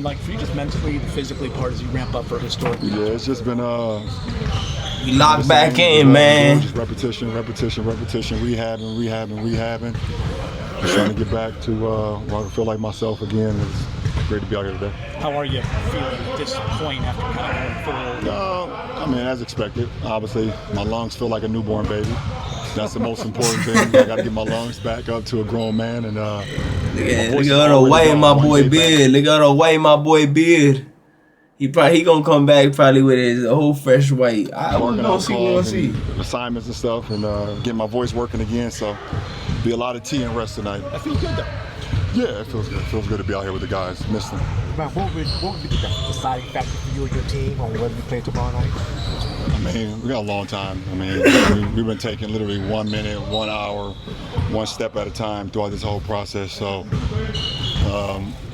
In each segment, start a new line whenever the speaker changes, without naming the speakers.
Like for you, just mentally, the physically part as you ramp up for historic.
Yeah, it's just been
we lock back in, man.
Just repetition, rehabbing. Just trying to get back to where I feel like myself again. It's great to be out here today.
How are you feeling at this point after kind of going full?
I mean, as expected. Obviously, my lungs feel like a newborn baby. That's the most important thing. I got to get my lungs back up to a grown man. And
look at the way my boy Beard. Look at the way my boy Beard. He gonna come back probably with his whole fresh weight. We're gonna see.
Assignments and stuff, and getting my voice working again. So, be a lot of tea and rest tonight.
I feel good though.
Yeah, it feels good. It feels good to be out here with the guys. Missed them.
Man, what would be the deciding factor for you and your team on whether you play tomorrow night?
I mean, we got a long time. I mean, we've been taking literally 1 minute, 1 hour, one step at a time throughout this whole process. So,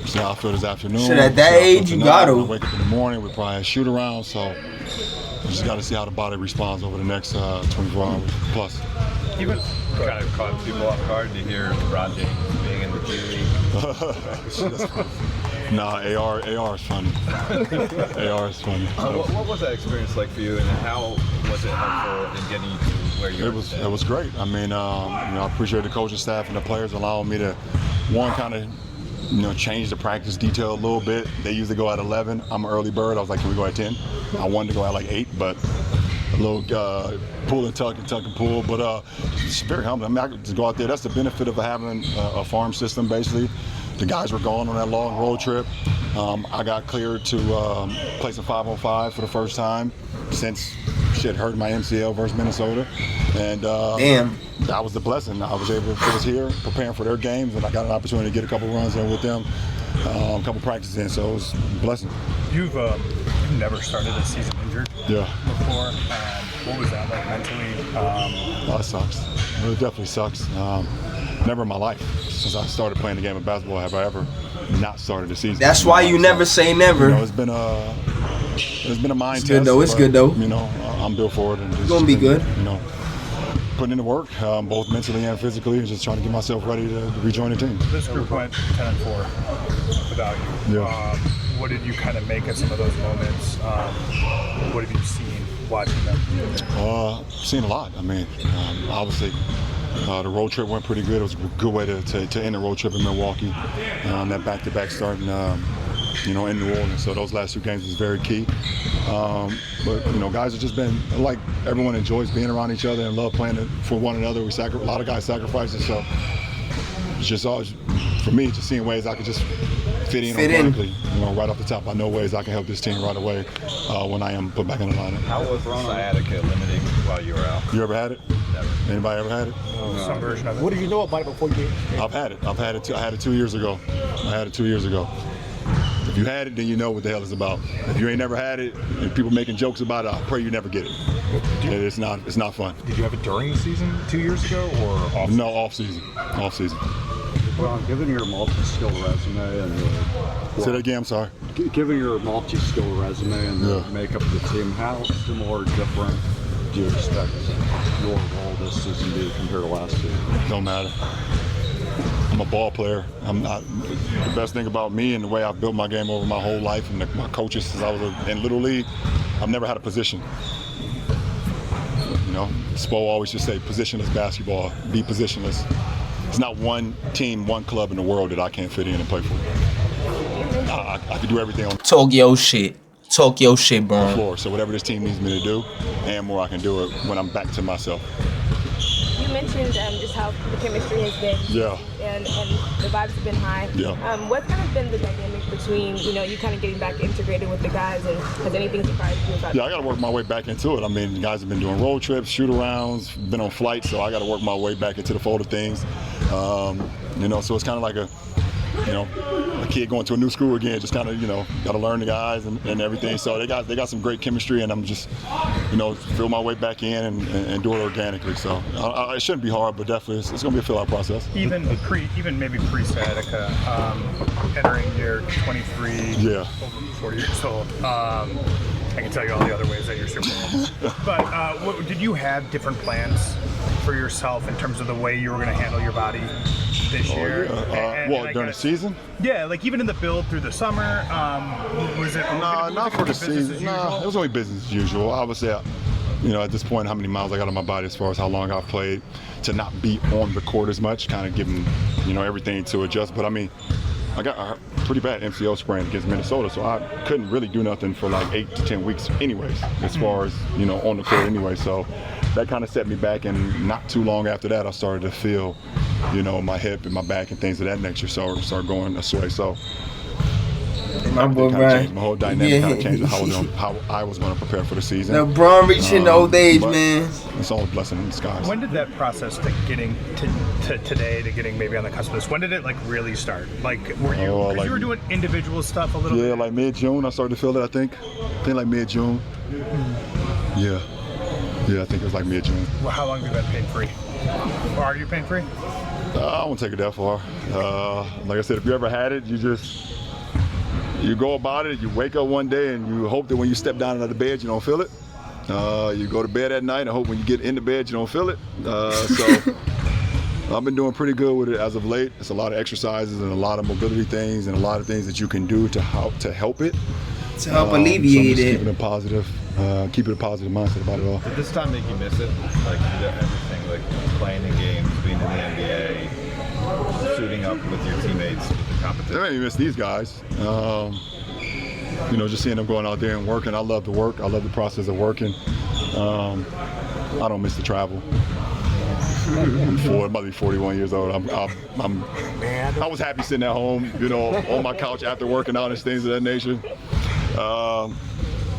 see how I feel this afternoon.
Shit, at that age, you got to
wake up in the morning. We probably have shoot around. So, we just got to see how the body responds over the next 24 hours plus.
Even kind of caught people off guard to hear LeBron James being in the G League.
Nah, AR is funny. AR is funny.
What was that experience like for you, and how was it helpful in getting you to where you are?
It was great. I mean, I appreciate the coaching staff and the players allowing me to, kind of, change the practice detail a little bit. They usually go at 11. I'm an early bird. I was like, can we go at 10? I wanted to go at like 8, but a little pull and tuck and pull. But it's very humbling. I mean, I could just go out there. That's the benefit of having a farm system, basically. The guys were gone on that long road trip. I got cleared to play some 5-on-5 for the first time since hurt my MCL versus Minnesota. And
damn,
that was the blessing. I was here preparing for their games, and I got an opportunity to get a couple runs in with them, a couple practices in, so it was a blessing.
You've never started a season injured before. What was that like mentally?
That sucks. It definitely sucks. Never in my life, since I started playing the game of basketball, have I ever not started the season.
That's why you never say never.
It's been a mind test.
Good though. It's good though.
I'm built for it, and
it's gonna be good.
Putting in the work, both mentally and physically, and just trying to get myself ready to rejoin the team.
This group went 10-4 without you.
Yeah.
What did you kind of make of some of those moments? What have you seen watching them?
Seen a lot. I mean, obviously. The road trip went pretty good. It was a good way to end the road trip in Milwaukee. That back-to-back starting, in New Orleans. So those last 2 games was very key. But guys have just been like everyone enjoys being around each other and love playing for one another. A lot of guys sacrificing. So it's just always, for me, just seeing ways I could just fit in organically. Right off the top, I know ways I can help this team right away when I am put back in the lineup.
How was sciatica limiting while you were out?
You ever had it?
Never.
Anybody ever had it?
Some version of it.
What did you know about it before you did?
I've had it. I had it 2 years ago. If you had it, then you know what the hell it's about. If you ain't never had it, and people making jokes about it, I pray you never get it. It's not fun.
Did you have it during the season 2 years ago, or off?
No, off season.
Well, given your multi-skill resume and
say that again. I'm sorry.
Given your multi-skill resume and the makeup of the team, how similar or different do you expect your role this season to be compared to last season?
Don't matter. I'm a ball player. I'm not. The best thing about me and the way I've built my game over my whole life, and my coaches since I was in Little League, I've never had a position. Spo always just say, positionless basketball, be positionless. There's not one team, one club in the world that I can't fit in and play for. I can do everything on
Talk your shit, bro.
the floor. So whatever this team needs me to do, and more, I can do it when I'm back to myself.
You mentioned just how the chemistry has been.
Yeah.
And the vibes have been high.
Yeah.
What's kind of been the dynamic between, you kind of getting back integrated with the guys, and has anything surprised you about
Yeah, I got to work my way back into it. I mean, the guys have been doing road trips, shoot-arounds, been on flights, so I got to work my way back into the fold of things. So it's kind of like a kid going to a new school again, just kind of, got to learn the guys and everything. So they got some great chemistry, and I'm just, feel my way back in and do it organically. So it shouldn't be hard, but definitely it's going to be a fill-out process.
Even maybe pre-sciatica, entering year 23, over 40 years old. I can tell you all the other ways that you're Super Bowl. But did you have different plans for yourself in terms of the way you were going to handle your body this year?
During the season?
Yeah, like even in the build through the summer, was it?
No, not for the
business
season.
as
No,
usual?
it was only business as usual. I would say, you know, at this point, how many miles I got on my body as far as how long I've played, to not be on the court as much, kind of giving, you know, everything to adjust. But I mean, I got a pretty bad MCL sprain against Minnesota, so I couldn't really do nothing for like 8 to 10 weeks anyways, as far as, you know, on the court anyway. So that kind of set me back, and not too long after that, I started to feel, you know, my hip and my back and things of that nature start going this way. So
My boy Brian.
my whole dynamic kind of changed how I was going to prepare for the season.
LeBron reaching old age, man.
It's all a blessing in disguise.
When did that process to getting to today, to getting maybe on the cusp of this, when did it like really start? Like, were you, because you were doing individual stuff a little bit?
Yeah, like mid-June, I started to feel it, I think like mid-June. Yeah, I think it was like mid-June.
Well, how long have you been pain-free? Or are you pain-free?
I won't take it that far. Like I said, if you ever had it, you go about it, you wake up one day and you hope that when you step down out of the bed, you don't feel it. You go to bed at night and hope when you get in the bed, you don't feel it. So I've been doing pretty good with it as of late. It's a lot of exercises and a lot of mobility things and a lot of things that you can do to help it.
To help alleviate it.
Keeping a positive mindset about it all.
Did this time make you miss it? Like everything, like playing in games, being in the NBA, suiting up with your teammates, with the competition.
I made me miss these guys. You know, just seeing them going out there and working. I love the work. I love the process of working. I don't miss the travel. I'm about to be 41 years old. I was happy sitting at home, you know, on my couch after working out and things of that nature.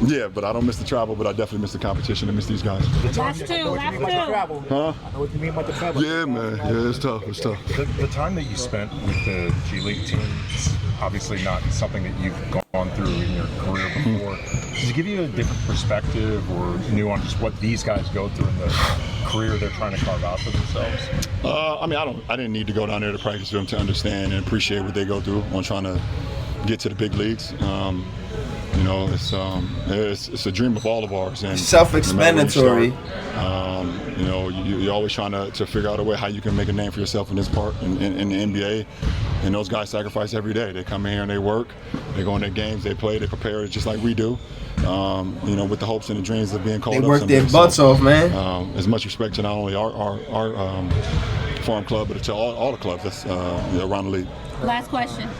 Yeah, but I don't miss the travel, but I definitely miss the competition. I miss these guys.
Last two.
Huh?
I know what you mean about the travel.
Yeah, man. Yeah, it's tough.
The time that you spent with the G League team is obviously not something that you've gone through in your career before. Does it give you a different perspective or new on just what these guys go through in the career they're trying to carve out for themselves?
I mean, I didn't need to go down there to practice with them to understand and appreciate what they go through on trying to get to the big leagues. You know, it's a dream of all of ours. And
self-explanatory.
You know, you're always trying to figure out a way how you can make a name for yourself in this part in the NBA. And those guys sacrifice every day. They come in here and they work. They go in their games. They play. They prepare just like we do. You know, with the hopes and the dreams of being called up.
They work their butts off, man.
As much respect to not only our farm club, but to all the clubs that's around the league.
Last question.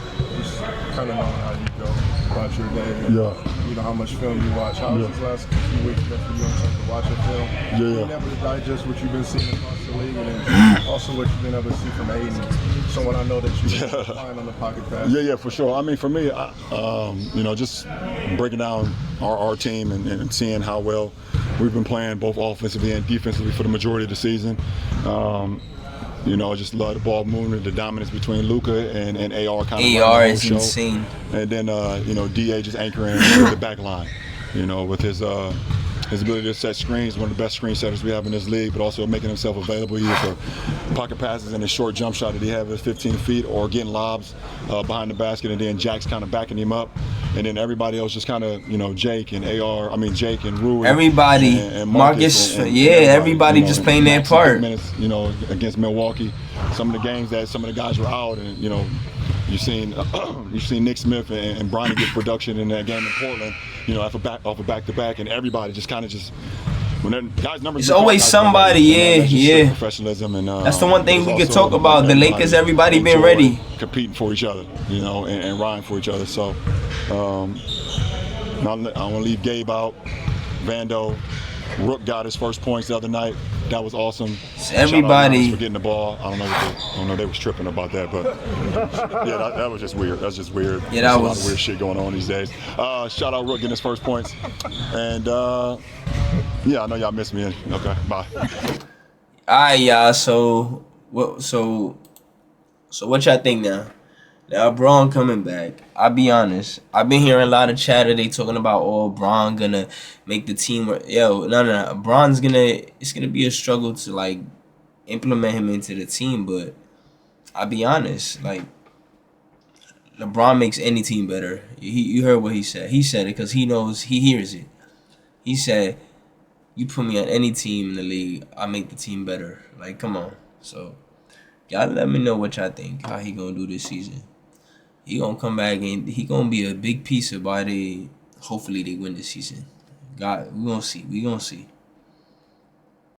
Kind of knowing how you go about your day.
Yeah.
You know how much film you watch. How was this last few weeks been for you in terms of watching film?
Yeah.
Being able to digest what you've been seeing across the league, and then also what you've been able to see from Aiden. Someone I know that you find on the pocket pass.
Yeah, for sure. I mean, for me, you know, just breaking down our team and seeing how well we've been playing both offensively and defensively for the majority of the season. You know, I just love the ball movement, the dominance between Luka and AR kind of.
AR is insane.
And then, you know, DA just anchoring the back line, you know, with his ability to set screens, one of the best screen setters we have in this league, but also making himself available either for pocket passes and a short jump shot that he has at 15 feet or getting lobs behind the basket, and then Jack's kind of backing him up. And then everybody else just kind of, you know, Jake and Rui.
Everybody,
and
Marcus,
and
everybody
you know,
just playing their part.
Minutes, you know, against Milwaukee, some of the games that some of the guys were out, and you know, you've seen Nick Smith and Bronny get production in that game in Portland, you know, off a back-to-back, and everybody just kind of just. When guys numbers,
it's always somebody, yeah.
Professionalism and
that's the one thing we could talk about. The Lakers, everybody been ready,
competing for each other, you know, and riding for each other. So I don't want to leave Gabe out. Vando, Rook got his first points the other night. That was awesome.
Everybody
for getting the ball. I don't know. They was tripping about that, but yeah, that was just weird. That's just weird.
Yeah,
There's a lot of weird shit going on these days. Shout out Rook getting his first points, and yeah, I know y'all miss me. Okay, bye.
Alright, y'all. So what y'all think now? Now, Braun coming back. I'll be honest. I've been hearing a lot of chatter. They talking about, Braun gonna make the team. No. Braun's it's gonna be a struggle to, like, implement him into the team. But I'll be honest. Like, LeBron makes any team better. You heard what he said. He said it because he knows, he hears it. He said, you put me on any team in the league, I make the team better. Like, come on. So, Y'all let me know what y'all think. How he gonna do this season? He gonna come back and he gonna be a big piece of why they. Hopefully they win this season. God, we gonna see. We gonna see.